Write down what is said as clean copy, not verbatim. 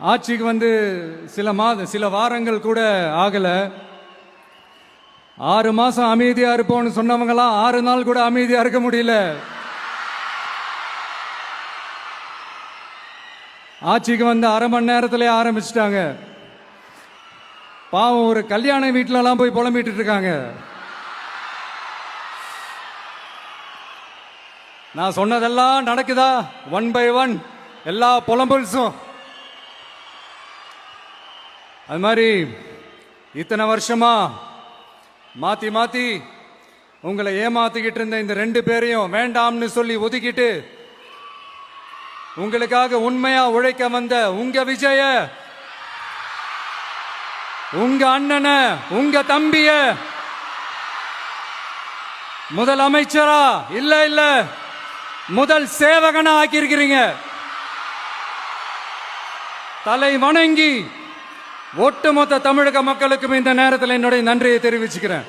ஆட்சிக்கு வந்து சில வாரங்கள் கூட ஆகல. 6 மாசம் அமைதியா இருப்போம்னு சொன்னவங்களாம் 6 நாள் கூட அமைதியா இருக்க முடியல. ஆட்சிக்கு வந்து அரை மணி நேரத்திலே ஆரம்பிச்சிட்டாங்க. பாவம், ஒரு கல்யாண வீட்டிலலாம் போய் புலம்பிட்டு இருக்காங்க. நான் சொன்னதெல்லாம் நடக்குதா? 1 by 1 எல்லா புலம்பல்ஸும். அது மாதிரி இத்தனை வருஷமா மாத்தி மாத்தி உங்களை ஏமாத்திக்கிட்டு இருந்த இந்த 2 பேரையும் வேண்டாம்னு சொல்லி ஒதுக்கிட்டு உங்களுக்காக உண்மையா உழைக்க வந்த உங்க விஜய, உங்க அண்ணனை, உங்க தம்பிய முதல் அமைச்சரா இல்ல முதல் சேவகனா ஆக்கியிருக்கிறீங்க. தலை வணங்கி ஒட்டுமொத்த தமிழக மக்களுக்கும் இந்த நேரத்தில் என்னுடைய நன்றியை தெரிவிச்சுக்கிறேன்.